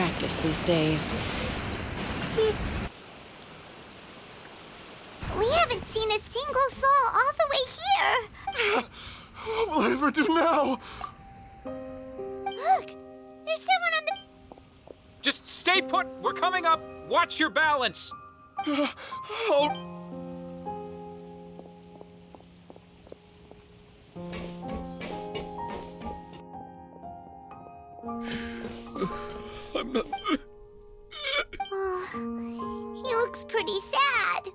practice these days. We haven't seen a single soul all the way here. What will I ever do now? Look, there's someone on the... Just stay put. We're coming up. Watch your balance. Oh. I'm not... Oh, he looks pretty sad.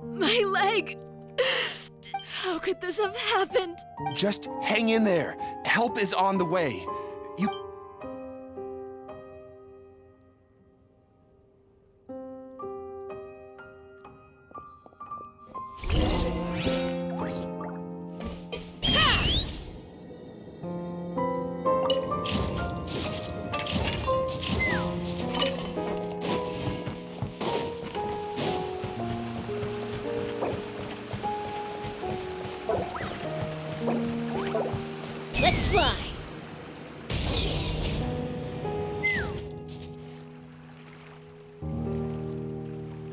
My leg! How could this have happened? Just hang in there. Help is on the way. You... Let's fly.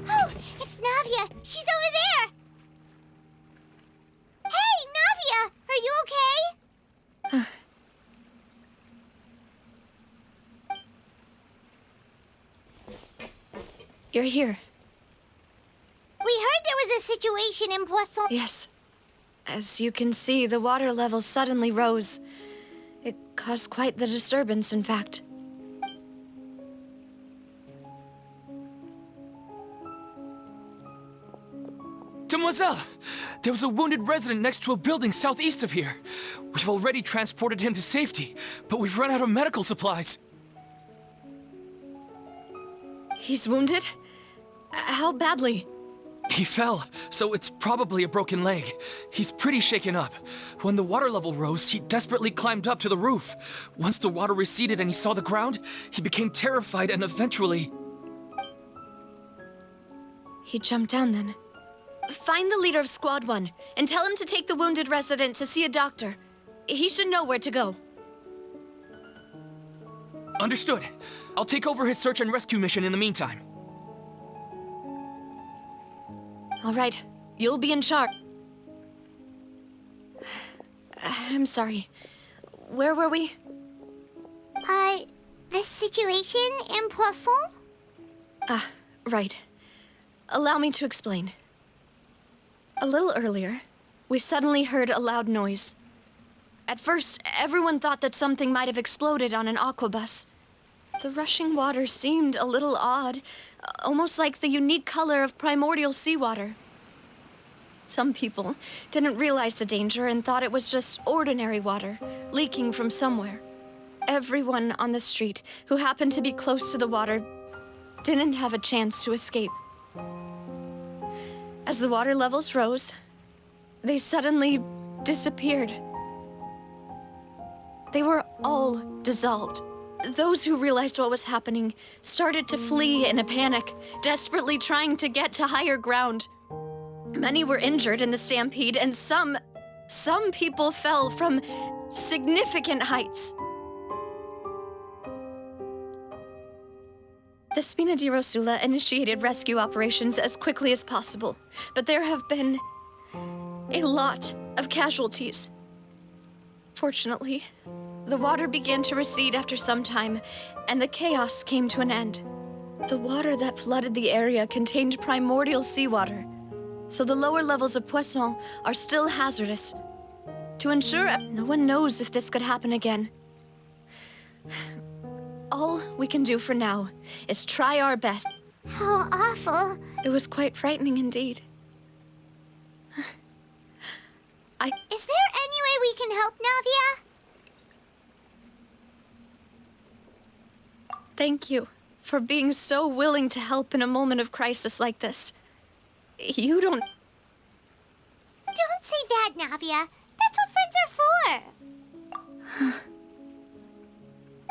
Oh, it's Navia. She's over there. Hey, Navia, are you okay? You're here. We heard there was a situation in Poisson. Yes. As you can see, the water level suddenly rose. It caused quite the disturbance, in fact. Demoiselle! There was a wounded resident next to a building southeast of here. We've already transported him to safety, but we've run out of medical supplies. He's wounded? How badly? He fell, so it's probably a broken leg. He's pretty shaken up. When the water level rose, he desperately climbed up to the roof. Once the water receded and he saw the ground, he became terrified and eventually... He jumped down then. Find the leader of Squad 1 and tell him to take the wounded resident to see a doctor. He should know where to go. Understood. I'll take over his search and rescue mission in the meantime. All right, you'll be in charge. I'm sorry. Where were we? The situation in Poisson? Right. Allow me to explain. A little earlier, we suddenly heard a loud noise. At first, everyone thought that something might have exploded on an aquabus. The rushing water seemed a little odd, almost like the unique color of primordial seawater. Some people didn't realize the danger and thought it was just ordinary water, leaking from somewhere. Everyone on the street who happened to be close to the water didn't have a chance to escape. As the water levels rose, they suddenly disappeared. They were all dissolved. Those who realized what was happening started to flee in a panic, desperately trying to get to higher ground. Many were injured in the stampede, and some people fell from significant heights. The Spina di Rosula initiated rescue operations as quickly as possible, but there have been a lot of casualties. Fortunately, the water began to recede after some time, and the chaos came to an end. The water that flooded the area contained primordial seawater, so the lower levels of Poisson are still hazardous. To ensure no one knows if this could happen again. All we can do for now is try our best. How awful. It was quite frightening indeed. Is there any way we can help, Navia? Thank you for being so willing to help in a moment of crisis like this. You don't... Don't say that, Navia. That's what friends are for.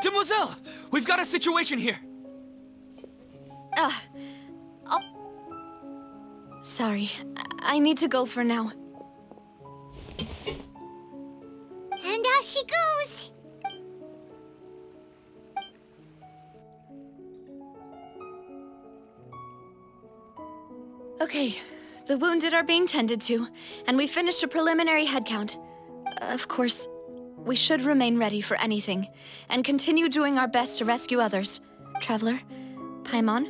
Demoiselle! We've got a situation here! Sorry, I need to go for now. And off she goes. Okay, the wounded are being tended to, and we finished a preliminary head count. Of course, we should remain ready for anything, and continue doing our best to rescue others. Traveler, Paimon,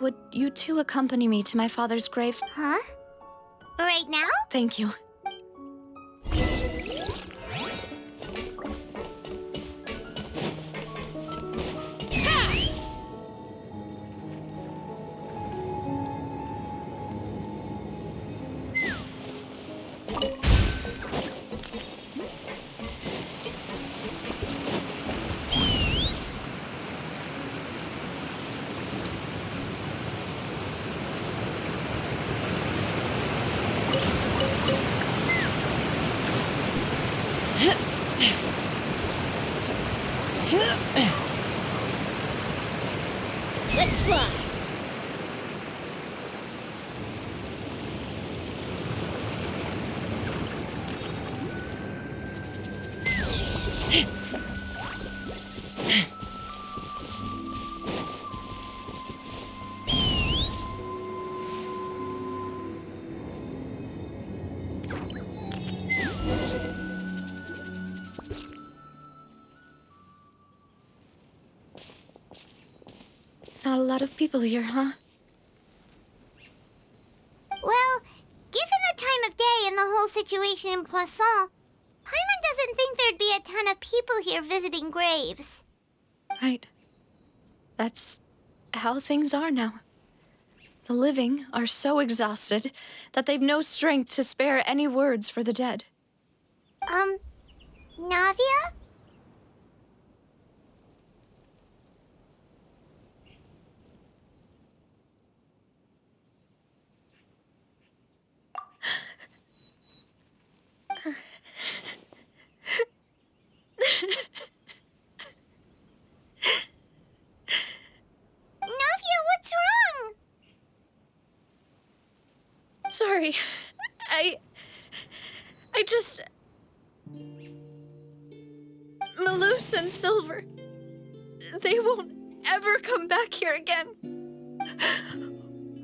would you two accompany me to my father's grave? Huh? Right now? Thank you. Let's fly. Not a lot of people here, huh? Well, given the time of day and the whole situation in Poisson, Paimon doesn't think there'd be a ton of people here visiting graves. Right. That's how things are now. The living are so exhausted that they've no strength to spare any words for the dead. Navia? Navia, what's wrong? Sorry. I just... Malus and Silver. They won't ever come back here again.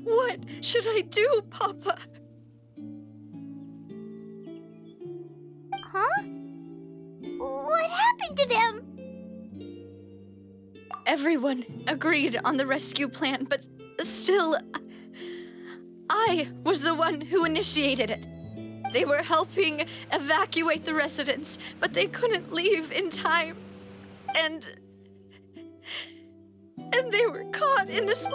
What should I do, Papa? Huh? What happened to them? Everyone agreed on the rescue plan, but still, I was the one who initiated it. They were helping evacuate the residents, but they couldn't leave in time. And they were caught in this...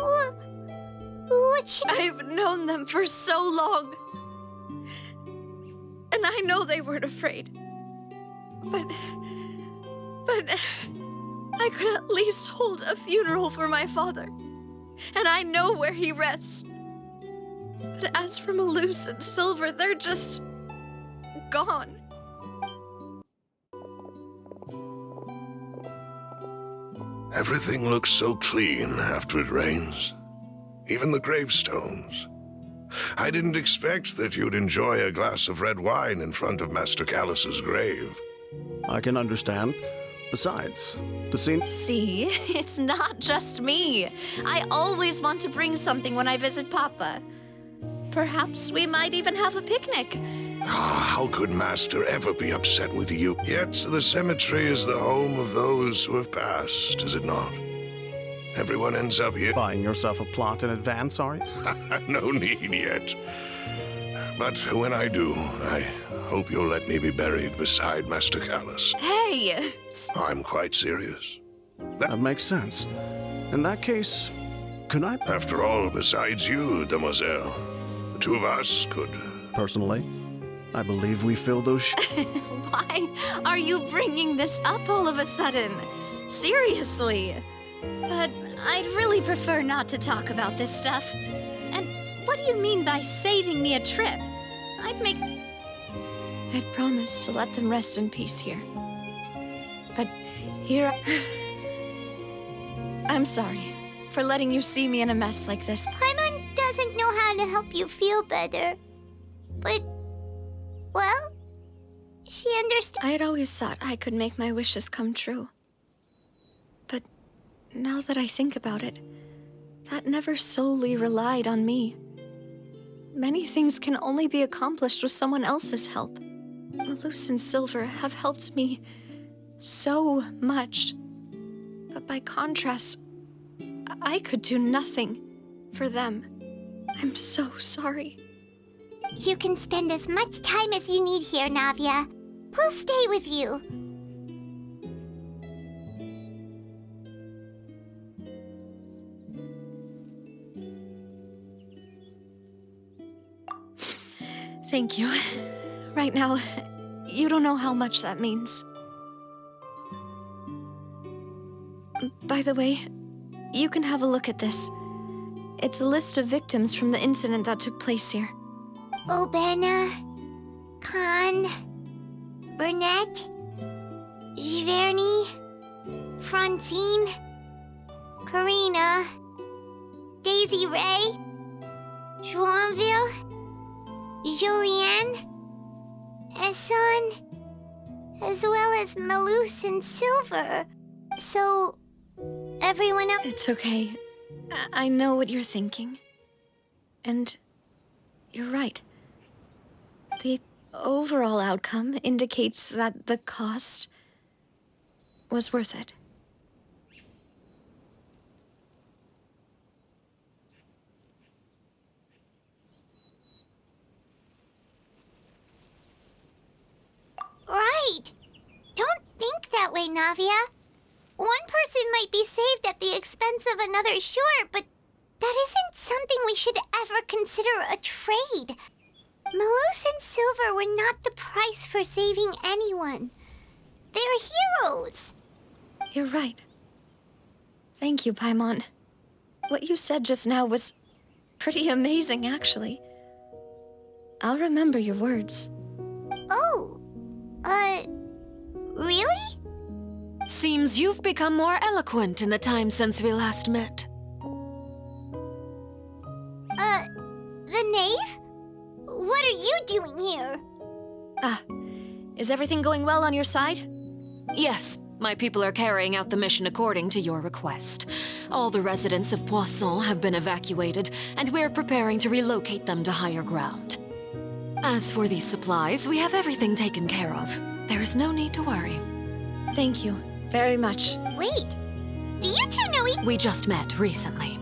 What should... I've known them for so long. And I know they weren't afraid. But I could at least hold a funeral for my father. And I know where he rests. But as for Malus and Silver, they're just... gone. Everything looks so clean after it rains. Even the gravestones. I didn't expect that you'd enjoy a glass of red wine in front of Master Callus's grave. I can understand. Besides, the scene... See, it's not just me. I always want to bring something when I visit Papa. Perhaps we might even have a picnic. How could Master ever be upset with you? Yet the cemetery is the home of those who have passed, is it not? Everyone ends up here. Buying yourself a plot in advance, are you? No need yet. But when I do, I hope you'll let me be buried beside Master Callus. Hey! I'm quite serious. That makes sense. In that case, could I... After all, besides you, demoiselle, the two of us could... Personally, I believe we fill those Why are you bringing this up all of a sudden? Seriously. But I'd really prefer not to talk about this stuff. And what do you mean by saving me a trip? I'd promised to let them rest in peace here. But here... I'm sorry for letting you see me in a mess like this. Paimon doesn't know how to help you feel better. But, well, she understands. I had always thought I could make my wishes come true. But now that I think about it, that never solely relied on me. many things can only be accomplished with someone else's help. Malus and Silver have helped me so much. But by contrast, I could do nothing for them. I'm so sorry. You can spend as much time as you need here, Navia. We'll stay with you. Thank you. Right now, you don't know how much that means. By the way, you can have a look at this. It's a list of victims from the incident that took place here. Obena, Khan, Burnett, Giverny, Francine, Karina, Daisy Ray, Joinville, Julianne, Esson, as well as Malus and Silver. So, everyone else... It's okay. I know what you're thinking. And you're right. The overall outcome indicates that the cost was worth it. Right! Don't think that way, Navia. One person might be saved at the expense of another, sure, but that isn't something we should ever consider a trade. Malus and Silver were not the price for saving anyone. They're heroes. You're right. Thank you, Paimon. What you said just now was pretty amazing, actually. I'll remember your words. Oh, really? Seems you've become more eloquent in the time since we last met. The knave? What are you doing here? Is everything going well on your side? Yes, my people are carrying out the mission according to your request. All the residents of Poisson have been evacuated, and we're preparing to relocate them to higher ground. As for these supplies, we have everything taken care of. There is no need to worry. Thank you very much. Wait, do you two know each... We just met recently.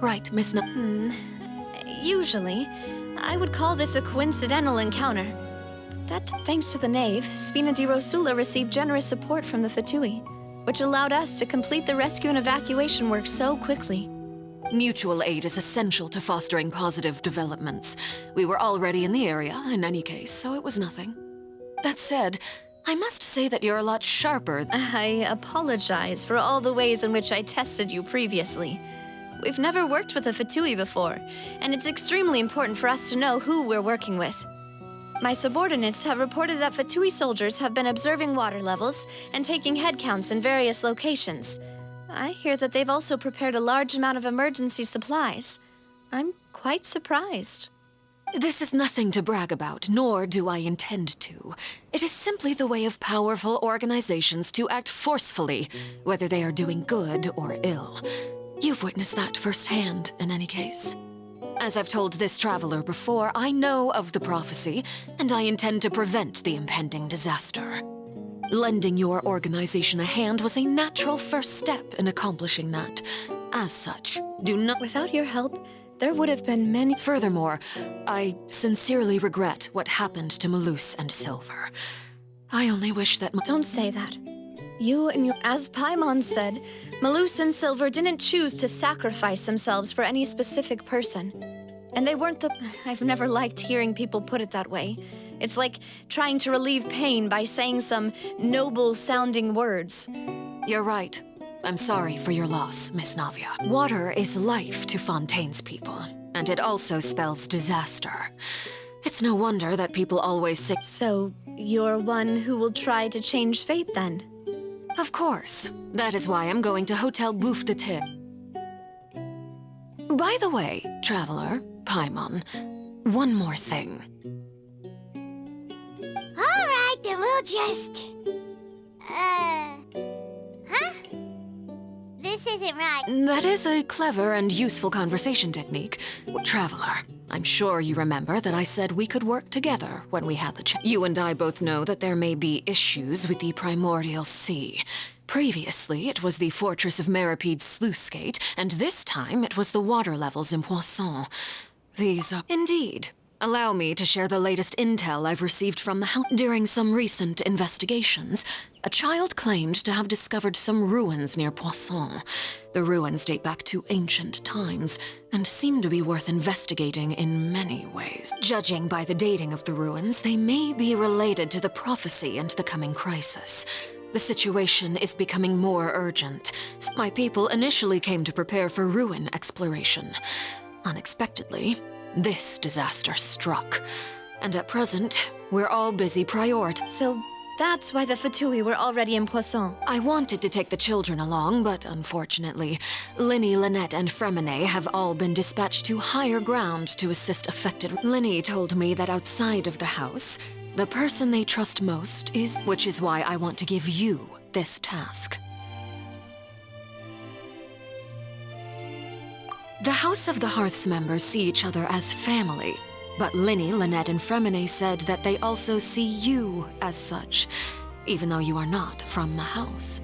Right, Miss No... Usually, I would call this a coincidental encounter. But that, thanks to the knave, Spina di Rosula received generous support from the Fatui, which allowed us to complete the rescue and evacuation work so quickly. Mutual aid is essential to fostering positive developments. We were already in the area, in any case, so it was nothing. That said, I must say that you're a lot sharper. I apologize for all the ways in which I tested you previously. We've never worked with a Fatui before, and it's extremely important for us to know who we're working with. My subordinates have reported that Fatui soldiers have been observing water levels and taking head counts in various locations. I hear that they've also prepared a large amount of emergency supplies. I'm quite surprised. This is nothing to brag about, nor do I intend to. It is simply the way of powerful organizations to act forcefully, whether they are doing good or ill. You've witnessed that firsthand, in any case. As I've told this traveler before, I know of the prophecy, and I intend to prevent the impending disaster. Lending your organization a hand was a natural first step in accomplishing that. As such, do not... Without your help, there would have been many... Furthermore, I sincerely regret what happened to Malus and Silver. I only wish that... Don't say that. You and your... As Paimon said, Malus and Silver didn't choose to sacrifice themselves for any specific person. And they weren't the... I've never liked hearing people put it that way. It's like trying to relieve pain by saying some noble-sounding words. You're right. I'm sorry for your loss, Miss Navia. Water is life to Fontaine's people, and it also spells disaster. It's no wonder that people always say... So, you're one who will try to change fate, then? Of course. That is why I'm going to Hotel Bouffe de Thé. By the way, traveler, Paimon, one more thing. All right, then we'll just... Huh? This isn't right. That is a clever and useful conversation technique. Traveler, I'm sure you remember that I said we could work together when we had the chance. You and I both know that there may be issues with the primordial sea. Previously, it was the fortress of Maripede's sluice gate, and this time it was the water levels in Poisson. These are... Indeed. Allow me to share the latest intel I've received from the house. During some recent investigations, a child claimed to have discovered some ruins near Poisson. The ruins date back to ancient times, and seem to be worth investigating in many ways. Judging by the dating of the ruins, they may be related to the prophecy and the coming crisis. The situation is becoming more urgent. My people initially came to prepare for ruin exploration. Unexpectedly, this disaster struck. And at present, we're all busy So that's why the Fatui were already in Poisson. I wanted to take the children along, but unfortunately, Linny, Lynette, and Fremine have all been dispatched to higher ground to assist affected. Linny told me that outside of the house, the person they trust most is... Which is why I want to give you this task. The House of the Hearth's members see each other as family, but Linny, Lynette, and Fremine said that they also see you as such, even though you are not from the house.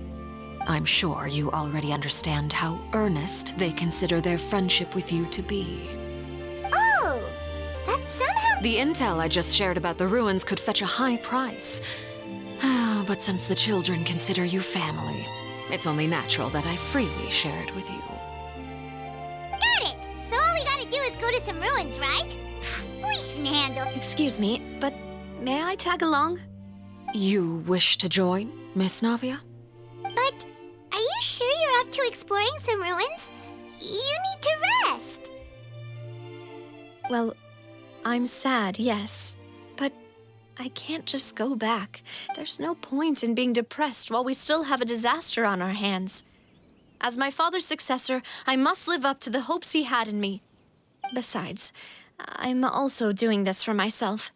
I'm sure you already understand how earnest they consider their friendship with you to be. Oh, that's somehow... The intel I just shared about the ruins could fetch a high price. But since the children consider you family, it's only natural that I freely share it with you. Got it! So all we gotta do is go to some ruins, right? We can handle... Excuse me, but may I tag along? You wish to join, Miss Navia? But are you sure you're up to exploring some ruins? You need to rest. Well, I'm sad, yes. But I can't just go back. There's no point in being depressed while we still have a disaster on our hands. As my father's successor, I must live up to the hopes he had in me. Besides, I'm also doing this for myself.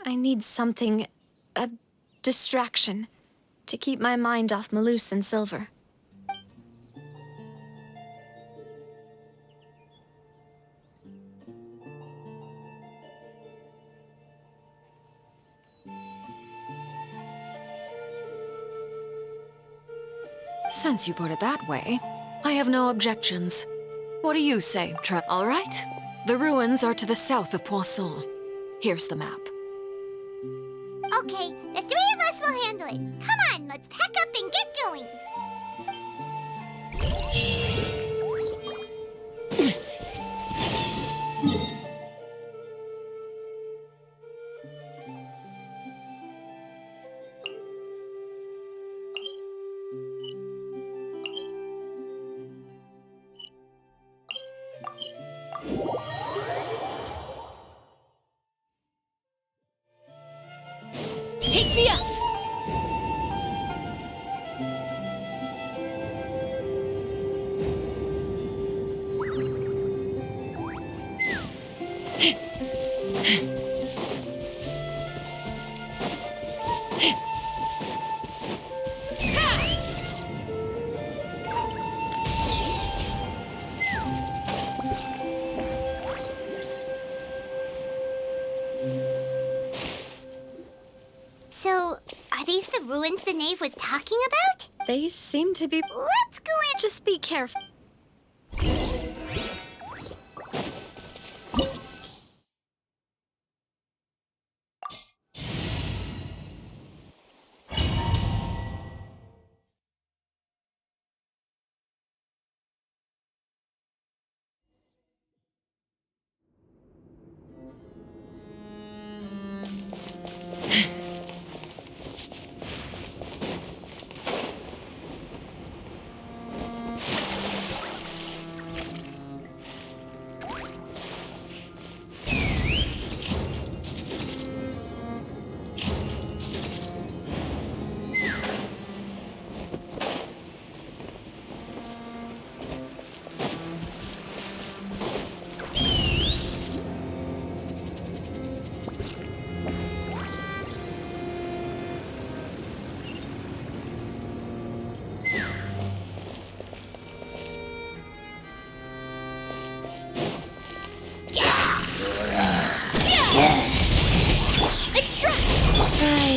I need something, a distraction, to keep my mind off Malus and Silver. Since you put it that way, I have no objections. What do you say, Trep? All right. The ruins are to the south of Poisson. Here's the map. Okay, the three of us will handle it. Come on, let's pack up and get going. Take me up! So, are these the ruins the knave was talking about? They seem to be... Let's go in. Just be careful.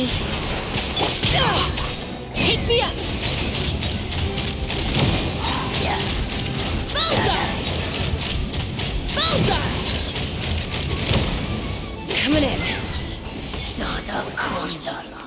Nice. Take me up! Yeah. Bullseye! Bullseye! Coming in. Nada kundala.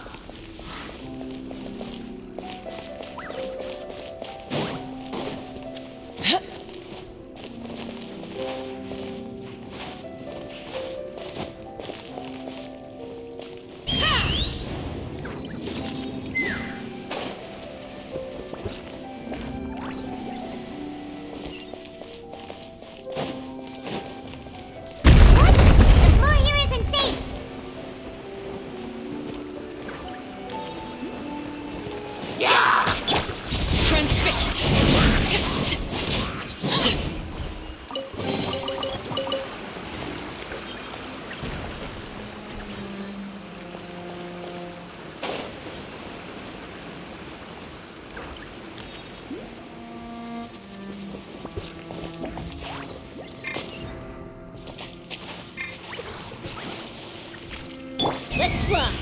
Let's fly!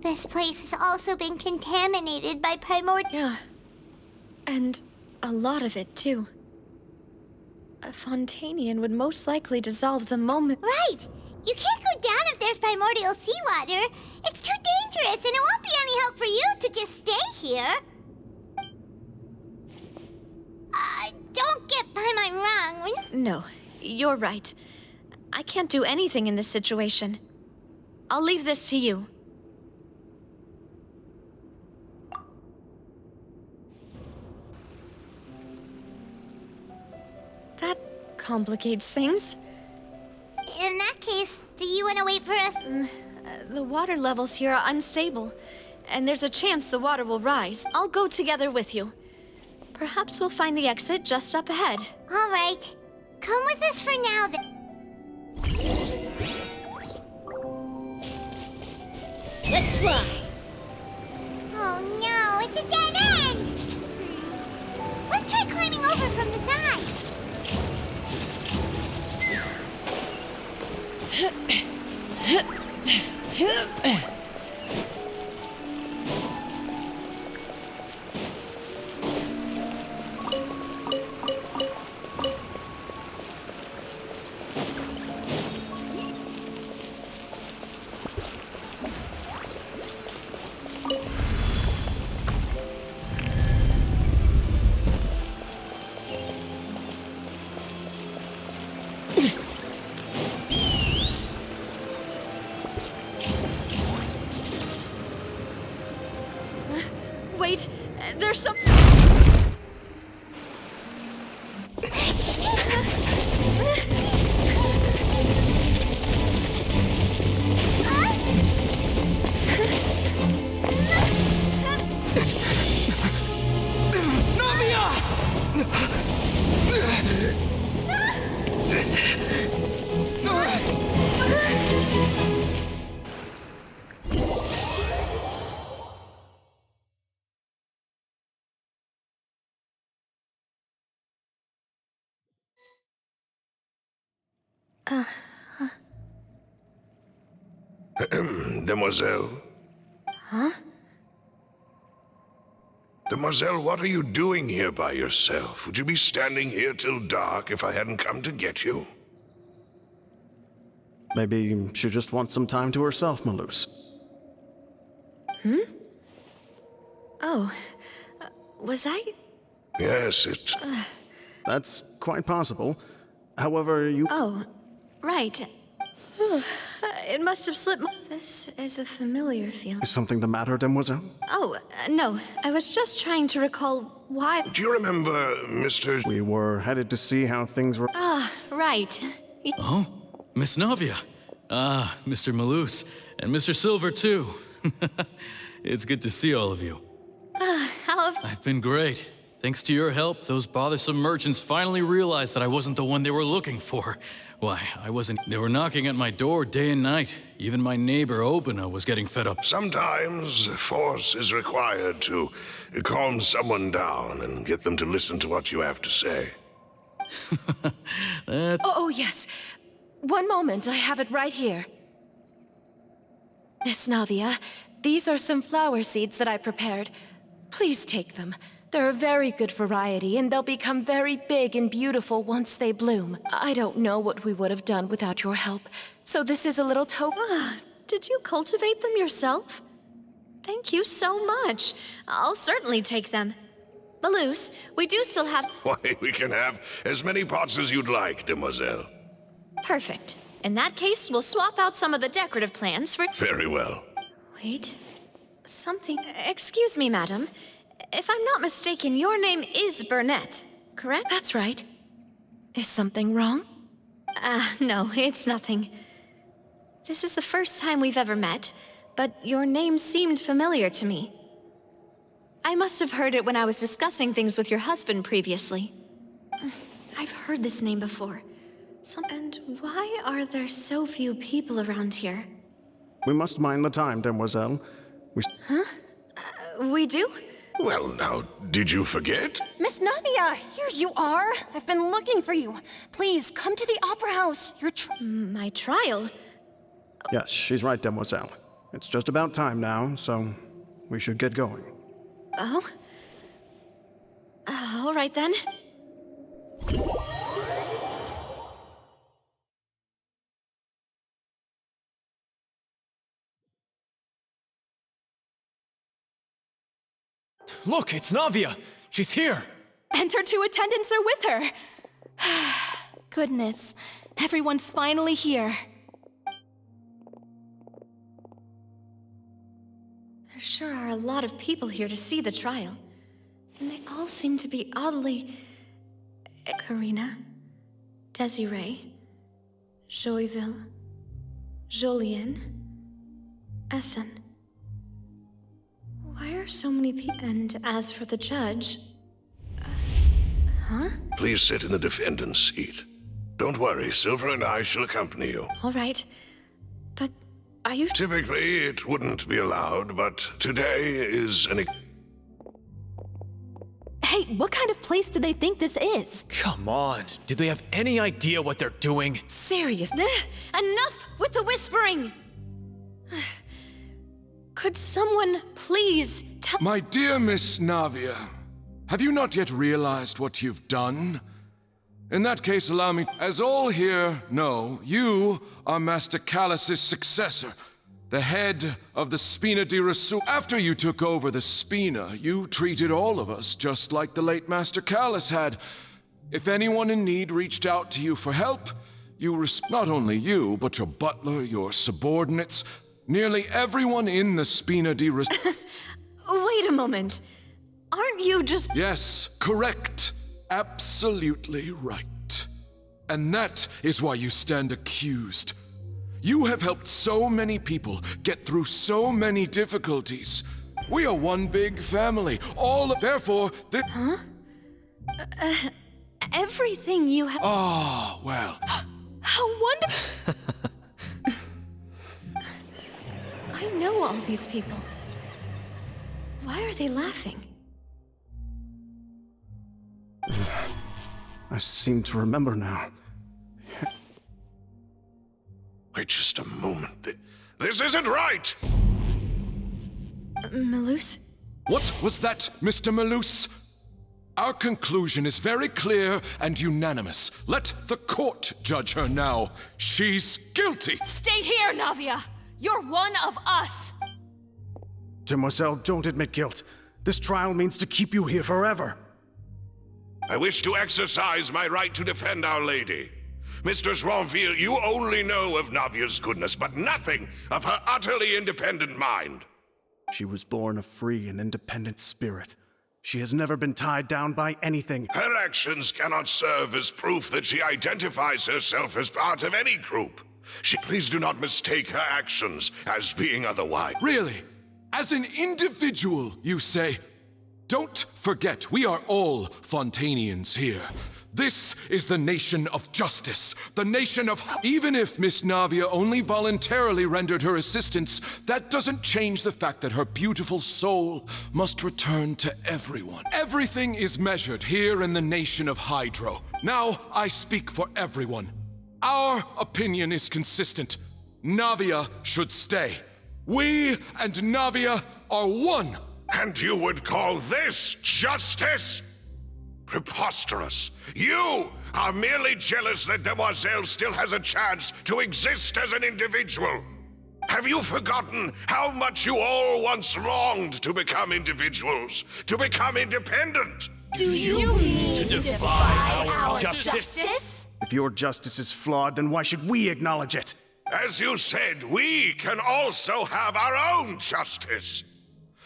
This place has also been contaminated by primordial. Yeah. And a lot of it, too. A Fontanian would most likely dissolve the moment. Right! You can't go down if there's primordial seawater. It's too dangerous, and it won't be any help for you to just stay here. Don't get by my wrong. No, you're right. I can't do anything in this situation. I'll leave this to you. That complicates things. In that case, do you want to wait for us? The water levels here are unstable, and there's a chance the water will rise. I'll go together with you. Perhaps we'll find the exit just up ahead. All right. Come with us for now, then. Let's fly! Oh no, it's a dead end! Let's try climbing over from the side. Wait, there's some... Demoiselle? Huh? Demoiselle, what are you doing here by yourself? Would you be standing here till dark if I hadn't come to get you? Maybe she just wants some time to herself, Malus. Oh, was I? Yes, That's quite possible. However, you... Oh, right. It must have slipped my... This is a familiar feeling. Is something the matter, Demoiselle? Oh, no. I was just trying to recall why... Do you remember Mr. We were headed to see how things were. Ah, right. Oh, Miss Navia. Ah, Mr. Malus. And Mr. Silver, too. It's good to see all of you. How have... I've been great. Thanks to your help, those bothersome merchants finally realized that I wasn't the one they were looking for. Why, I wasn't... They were knocking at my door day and night. Even my neighbor, Obina, was getting fed up. Sometimes force is required to calm someone down and get them to listen to what you have to say. Oh, yes. One moment, I have it right here. Miss Navia, these are some flower seeds that I prepared. Please take them. They're a very good variety, and they'll become very big and beautiful once they bloom. I don't know what we would have done without your help, so this is a little token. Did you cultivate them yourself? Thank you so much. I'll certainly take them. Malus, we do still have... Why, we can have as many pots as you'd like, Demoiselle. Perfect. In that case, we'll swap out some of the decorative plants for... Very well. Wait. Something... Excuse me, madam. If I'm not mistaken, your name is Burnett, correct? That's right. Is something wrong? No, it's nothing. This is the first time we've ever met, but your name seemed familiar to me. I must have heard it when I was discussing things with your husband previously. I've heard this name before. And why are there so few people around here? We must mind the time, Demoiselle. We do? Well, now, did you forget? Miss Navia, here you are. I've been looking for you. Please, come to the Opera House. My trial? Yes, she's right, Demoiselle. It's just about time now, so we should get going. Oh? All right then. Look, it's Navia. She's here. And her 2 attendants are with her. Goodness, everyone's finally here. There sure are a lot of people here to see the trial. And they all seem to be oddly... Karina, Desiree, Joyville, Jolien, Essen. Why are so many people? And as for the judge... huh? Please sit in the defendant's seat. Don't worry, Silver and I shall accompany you. All right. But are you... Typically, it wouldn't be allowed, but today is an... Hey, what kind of place do they think this is? Come on. Do they have any idea what they're doing? Serious. Enough with the whispering! Could someone please tell... My dear Miss Navia, have you not yet realized what you've done? In that case, allow me... As all here know, you are Master Callus's successor, the head of the Spina di Rasul. After you took over the Spina, you treated all of us just like the late Master Callus had. If anyone in need reached out to you for help, you not only you, but your butler, your subordinates, nearly everyone in the Spina di Rasul. Wait a moment. Aren't you just... Yes, correct. Absolutely right. And that is why you stand accused. You have helped so many people get through so many difficulties. We are one big family, therefore, Huh? Everything you have... Ah, well. How wonderful! I know all these people. Why are they laughing? I seem to remember now. Wait just a moment. This isn't right! Malus? What was that, Mr. Malus? Our conclusion is very clear and unanimous. Let the court judge her now. She's guilty! Stay here, Navia! You're one of us! Demoiselle, don't admit guilt. This trial means to keep you here forever. I wish to exercise my right to defend Our Lady. Mistress Ronville, you only know of Navia's goodness, but nothing of her utterly independent mind. She was born a free and independent spirit. She has never been tied down by anything. Her actions cannot serve as proof that she identifies herself as part of any group. Please do not mistake her actions as being otherwise. Really? As an individual, you say? Don't forget, we are all Fontanians here. This is the nation of justice, the nation of... Even if Miss Navia only voluntarily rendered her assistance, that doesn't change the fact that her beautiful soul must return to everyone. Everything is measured here in the nation of Hydro. Now I speak for everyone. Our opinion is consistent. Navia should stay. We and Navia are one. And you would call this justice? Preposterous. You are merely jealous that Demoiselle still has a chance to exist as an individual. Have you forgotten how much you all once longed to become individuals, to become independent? Do you mean to defy our justice? If your justice is flawed, then why should we acknowledge it? As you said, we can also have our own justice.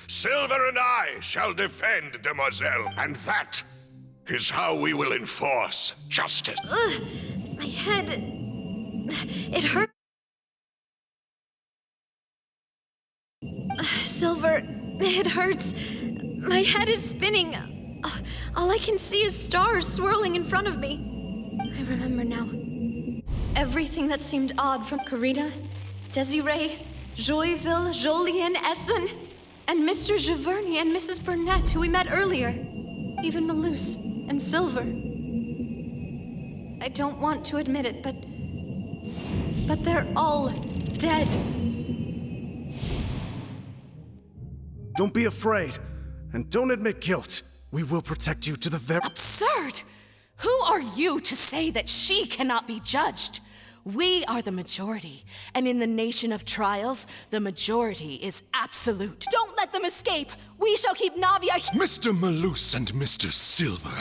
Silver and I shall defend Demoiselle, and that is how we will enforce justice. My head... it hurt. Silver, it hurts. My head is spinning. All I can see is stars swirling in front of me. I remember now. Everything that seemed odd from Karina, Desiree, Joyville, Jolien, Essen, and Mr. Giverny and Mrs. Burnett, who we met earlier. Even Malus and Silver. I don't want to admit it, but they're all dead. Don't be afraid, and don't admit guilt. We will protect you to the very... Absurd! Who are you to say that she cannot be judged? We are the majority, and in the nation of trials, the majority is absolute. Don't let them escape! We shall keep Navia... Mr. Malus and Mr. Silver,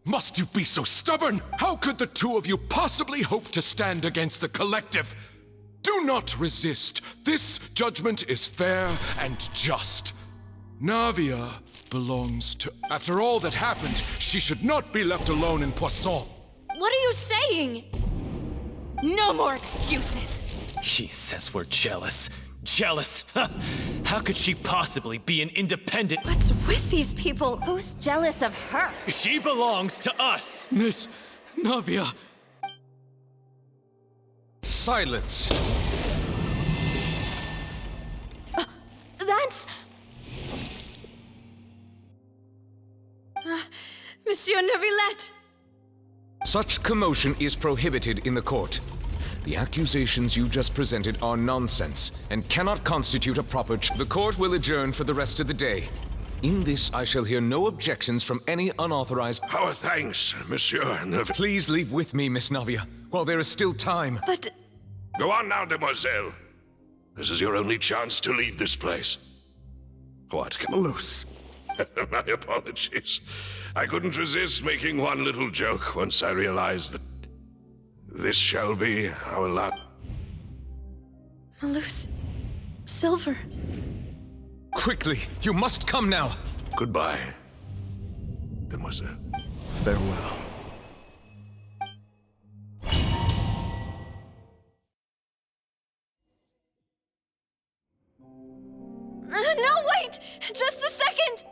must you be so stubborn? How could the two of you possibly hope to stand against the collective? Do not resist. This judgment is fair and just. Navia belongs to... After all that happened, she should not be left alone in Poisson. What are you saying? No more excuses! She says we're jealous. Jealous? How could she possibly be an independent... What's with these people? Who's jealous of her? She belongs to us! Miss Navia. Silence! That's... Monsieur Neuvillette! Such commotion is prohibited in the court. The accusations you just presented are nonsense and cannot constitute a proper The court will adjourn for the rest of the day. In this, I shall hear no objections from any unauthorized... Our thanks, Monsieur Neuvillette. Please leave with me, Miss Navia, while there is still time. But... Go on now, Demoiselle. This is your only chance to leave this place. What? Loose. My apologies. I couldn't resist making one little joke once I realized that this shall be our last. Malus. Silver. Quickly, you must come now. Goodbye, Demoiselle. Farewell. No, wait! Just a second!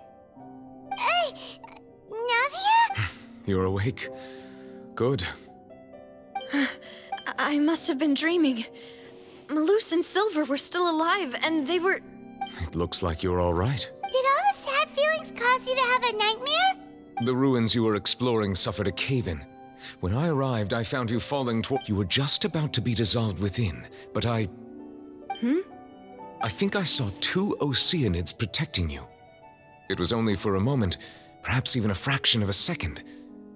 Navia? You're awake? Good. I must have been dreaming. Malus and Silver were still alive, and they were... It looks like you're all right. Did all the sad feelings cause you to have a nightmare? The ruins you were exploring suffered a cave-in. When I arrived, I found you falling toward... You were just about to be dissolved within, but I think I saw two Oceanids protecting you. It was only for a moment, perhaps even a fraction of a second,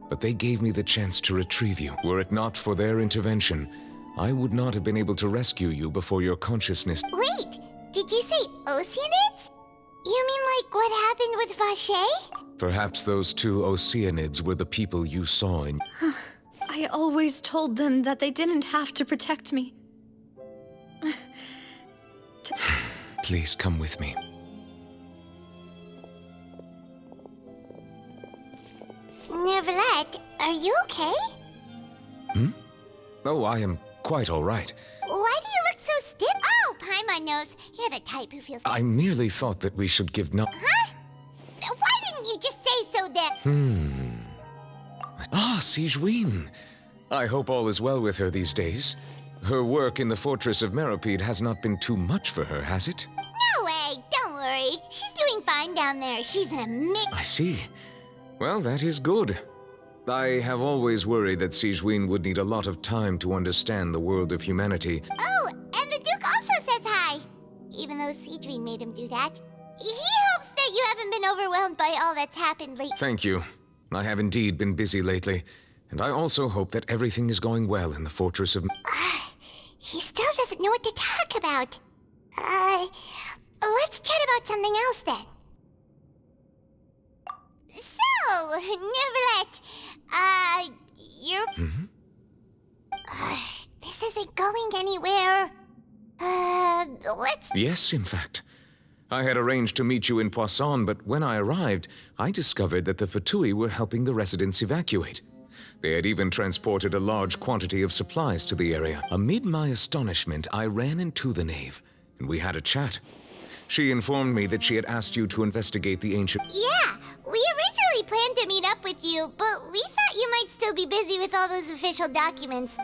but they gave me the chance to retrieve you. Were it not for their intervention, I would not have been able to rescue you before your consciousness... Wait, did you say Oceanids? You mean like what happened with Vache? Perhaps those two Oceanids were the people you saw in... I always told them that they didn't have to protect me. Please come with me. Neverlet, are you okay? Oh, I am quite all right. Why do you look so stiff? Oh, Paimon knows. You're the type who feels... I merely thought that we should give no... Huh? Why didn't you just say so then? Ah, Sigewinne. I hope all is well with her these days. Her work in the Fortress of Meropide has not been too much for her, has it? No way, don't worry. She's doing fine down there. She's an amazing... I see. Well, that is good. I have always worried that Sigewinne would need a lot of time to understand the world of humanity. Oh, and the Duke also says hi. Even though Sigewinne made him do that. He hopes that you haven't been overwhelmed by all that's happened lately. Thank you. I have indeed been busy lately, and I also hope that everything is going well in the Fortress of... He still doesn't know what to talk about. Let's chat about something else then. So, Neverlet, you're... this isn't going anywhere. Let's... Yes, in fact. I had arranged to meet you in Poisson, but when I arrived, I discovered that the Fatui were helping the residents evacuate. They had even transported a large quantity of supplies to the area. Amid my astonishment, I ran into the knave, and we had a chat. She informed me that she had asked you to investigate the ancient... Yeah, we originally planned to meet up with you, but we thought you might still be busy with all those official documents.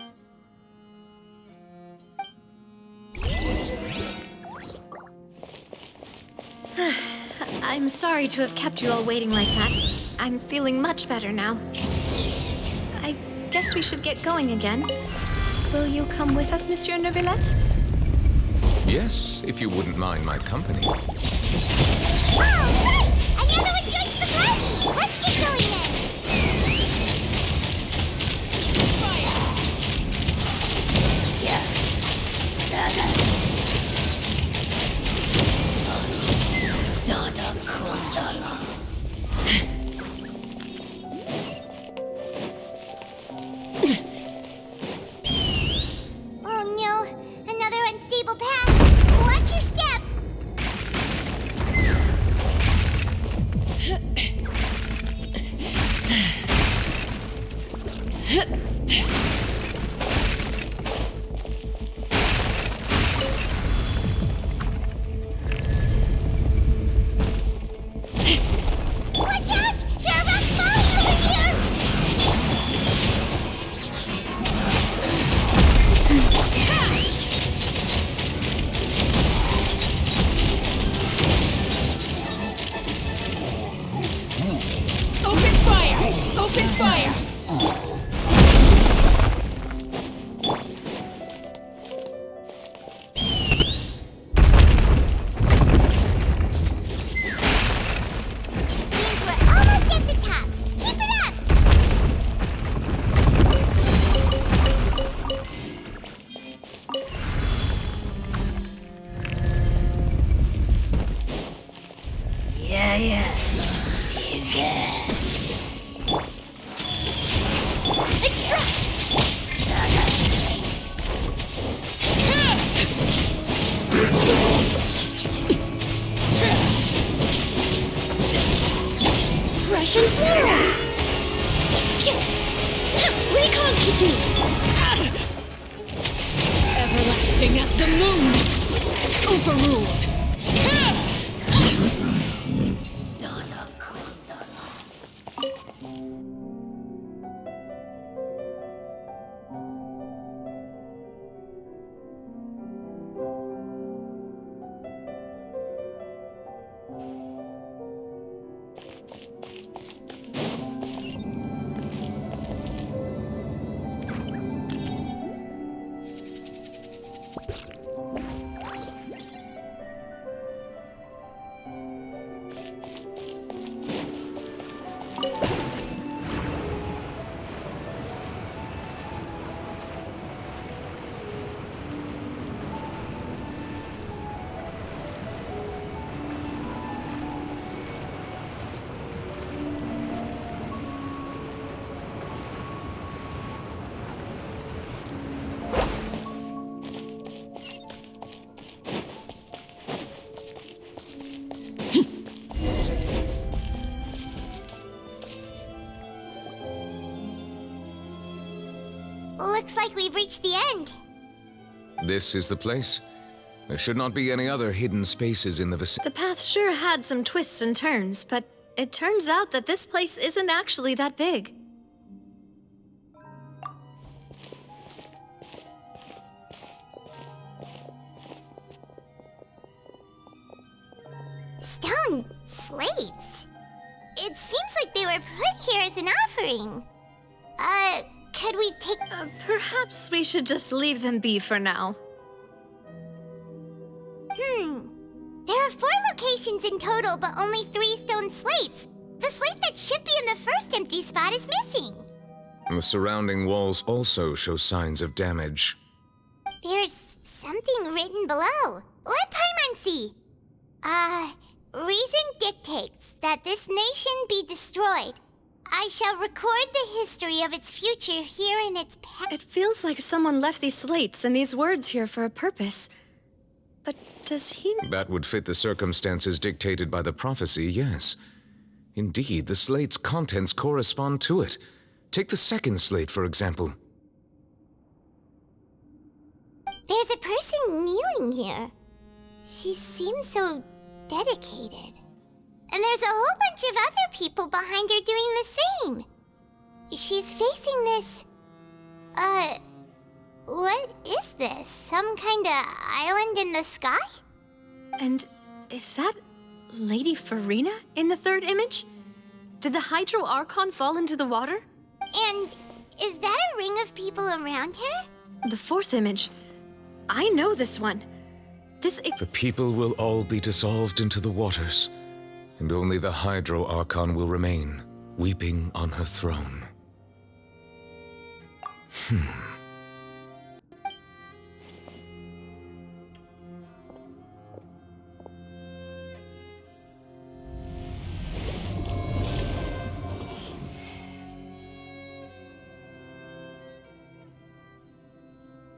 I'm sorry to have kept you all waiting like that. I'm feeling much better now. I guess we should get going again. Will you come with us, Monsieur Neuvillette? Yes, if you wouldn't mind my company. Oh, great! Another one joins the party! Let's get going then! Oh no, another unstable path. Watch your step. Watch out! There are rocks falling over here! Open fire! Open fire! Seems we're almost at the top. Keep it up! Russian flora! Reconstitute! Everlasting as the moon! Overruled! Looks like we've reached the end. This is the place? There should not be any other hidden spaces in the vicinity. The path sure had some twists and turns, but it turns out that this place isn't actually that big. Stone slates. It seems like they were put here as an offering. Could we take... Perhaps we should just leave them be for now. There are 4 locations in total, but only 3 stone slates. The slate that should be in the first empty spot is missing. The surrounding walls also show signs of damage. There's something written below. Let Paimon see. Reason dictates that this nation be destroyed. I shall record the history of its future here in its past. It feels like someone left these slates and these words here for a purpose. But does he... That would fit the circumstances dictated by the prophecy, yes. Indeed, the slate's contents correspond to it. Take the second slate, for example. There's a person kneeling here. She seems so dedicated. And there's a whole bunch of other people behind her doing the same. She's facing this... what is this? Some kind of island in the sky? And is that Lady Farina in the third image? Did the Hydro Archon fall into the water? And is that a ring of people around her? The fourth image. I know this one. The people will all be dissolved into the waters, and only the Hydro Archon will remain, weeping on her throne.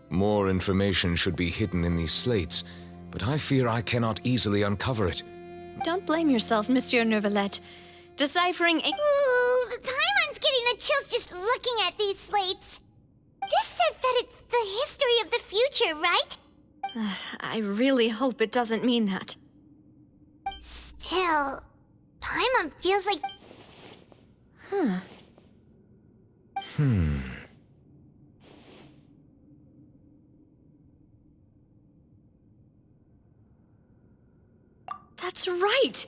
More information should be hidden in these slates, but I fear I cannot easily uncover it. Don't blame yourself, Monsieur Neuvillette. Deciphering a... Ooh, Paimon's getting the chills just looking at these slates. This says that it's the history of the future, right? I really hope it doesn't mean that. Still, Paimon feels like... That's right!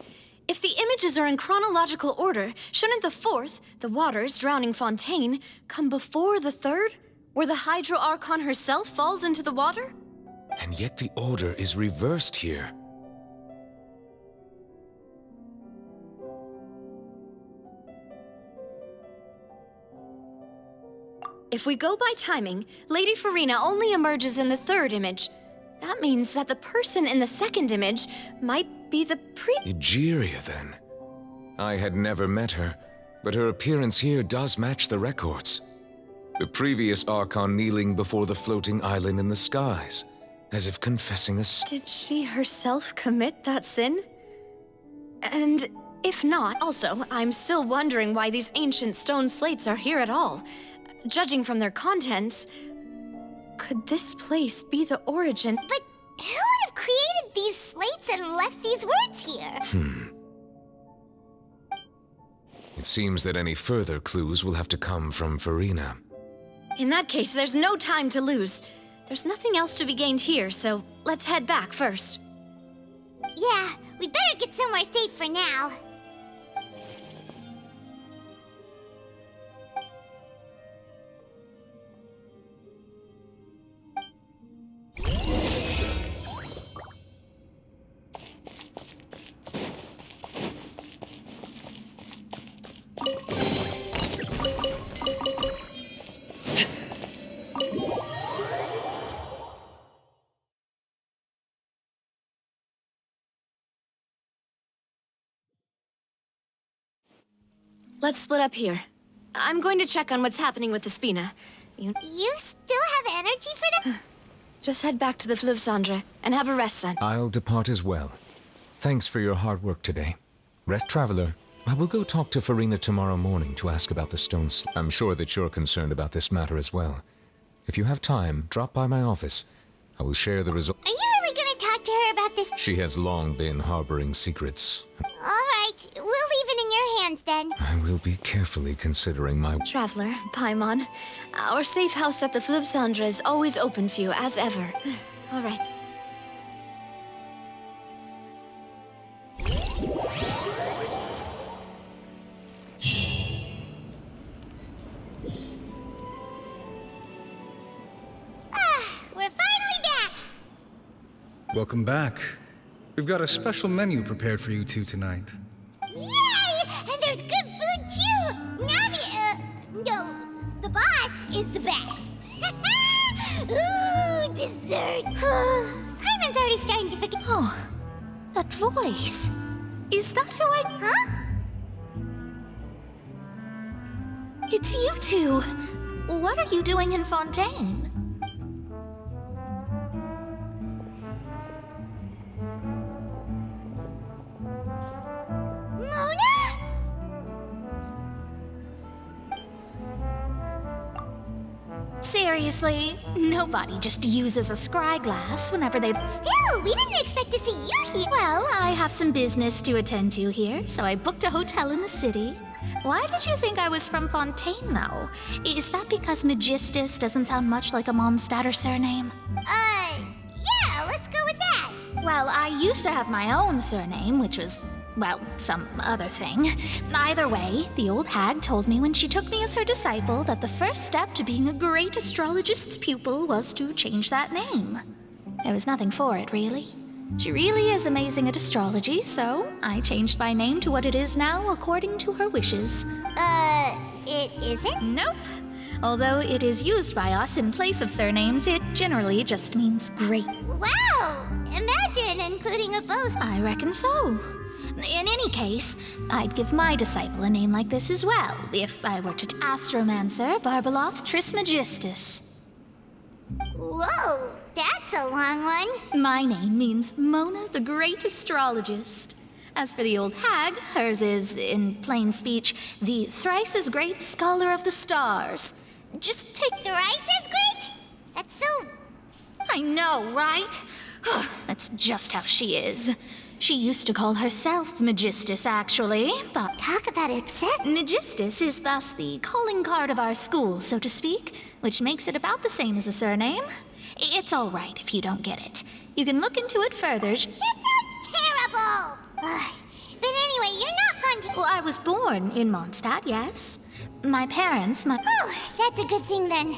If the images are in chronological order, shouldn't the fourth, the waters drowning Fontaine, come before the third, where the Hydro Archon herself falls into the water? And yet the order is reversed here. If we go by timing, Lady Farina only emerges in the third image. That means that the person in the second image might be the Egeria, then. I had never met her, but her appearance here does match the records. The previous Archon kneeling before the floating island in the skies, as if confessing a sin. Did she herself commit that sin? And if not, also, I'm still wondering why these ancient stone slates are here at all. Judging from their contents, could this place be the origin? But who would have created these slates and left these words here? It seems that any further clues will have to come from Farina. In that case, there's no time to lose. There's nothing else to be gained here, so let's head back first. Yeah, we better get somewhere safe for now. Let's split up here. I'm going to check on what's happening with the Spina. You still have energy for them? Just head back to the Fleuve Cendre and have a rest then. I'll depart as well. Thanks for your hard work today. Rest, traveler. I will go talk to Farina tomorrow morning to ask about the stones. I'm sure that you're concerned about this matter as well. If you have time, drop by my office. I will share the result. Are you really gonna talk to her about this? She has long been harboring secrets. Alright, we'll leave it in your hands then. I will be carefully considering my... Traveler, Paimon, our safe house at the Fleuve Cendre is always open to you, as ever. All right. We're finally back! Welcome back. We've got a special menu prepared for you two tonight. Yay! And there's good food too! Navi, no, the boss is the best. Ooh, dessert! Paimon's already starting to forget. Oh, that voice. Is that who I... Huh? It's you two. What are you doing in Fontaine? Seriously, nobody just uses a scry glass whenever they... Still, we didn't expect to see you here. Well, I have some business to attend to here, so I booked a hotel in the city. Why did you think I was from Fontaine, though? Is that because Magistus doesn't sound much like a Mondstadter surname? Yeah, let's go with that. Well, I used to have my own surname, which was... well, some other thing. Either way, the old hag told me when she took me as her disciple that the first step to being a great astrologist's pupil was to change that name. There was nothing for it, really. She really is amazing at astrology, so I changed my name to what it is now according to her wishes. It isn't? Nope. Although it is used by us in place of surnames, it generally just means great. Wow! Imagine including a both. I reckon so. In any case, I'd give my disciple a name like this as well, if I were to Astromancer Barbeloth Trismegistus. Whoa, that's a long one. My name means Mona the Great Astrologist. As for the old hag, hers is, in plain speech, the thrice as great Scholar of the Stars. Just take... Thrice as great? That's so... I know, right? That's just how she is. She used to call herself Magistus, actually, but... Talk about excess. Magistus is thus the calling card of our school, so to speak, which makes it about the same as a surname. It's all right if you don't get it. You can look into it further. That sounds terrible! But anyway, you're not fun to... Well, I was born in Mondstadt, yes. My parents, Oh, that's a good thing then.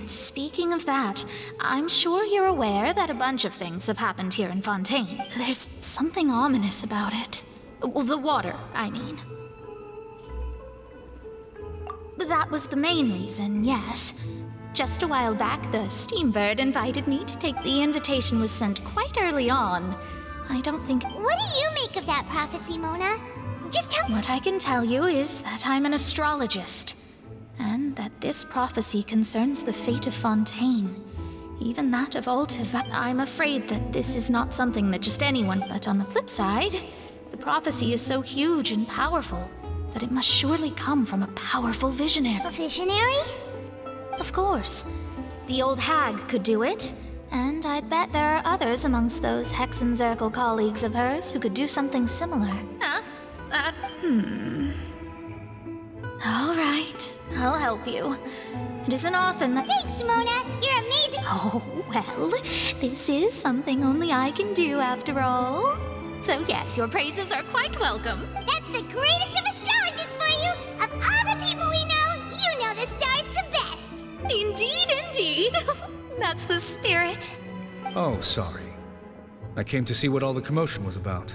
Speaking of that, I'm sure you're aware that a bunch of things have happened here in Fontaine. There's something ominous about it. Well, the water, I mean. That was the main reason, yes. Just a while back, the Steambird invited me to take the invitation was sent quite early on. I don't think... What do you make of that prophecy, Mona? Just tell... What I can tell you is that I'm an astrologist. And that this prophecy concerns the fate of Fontaine. Even that of Altiva. I'm afraid that this is not something that just anyone... But on the flip side, the prophecy is so huge and powerful that it must surely come from a powerful visionary. A visionary? Of course. The old hag could do it. And I'd bet there are others amongst those Hexenzirkel colleagues of hers who could do something similar. All right. I'll help you. It isn't often that... Thanks, Mona! You're amazing! Oh, well, this is something only I can do after all. So yes, your praises are quite welcome. That's the greatest of astrologists for you! Of all the people we know, you know the star's the best! Indeed, indeed. That's the spirit. Oh, sorry. I came to see what all the commotion was about.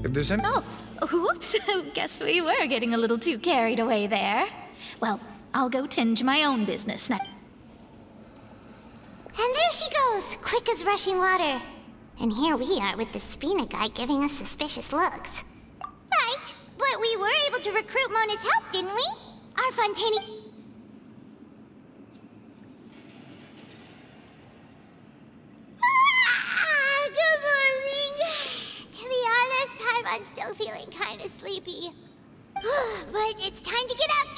If there's any... Oh, whoops. Guess we were getting a little too carried away there. Well, I'll go tend to my own business now. And there she goes, quick as rushing water. And here we are with the Spina guy giving us suspicious looks. Right, but we were able to recruit Mona's help, didn't we? Our Fontaine... Good morning. To be honest, I'm still feeling kind of sleepy. But it's time to get up,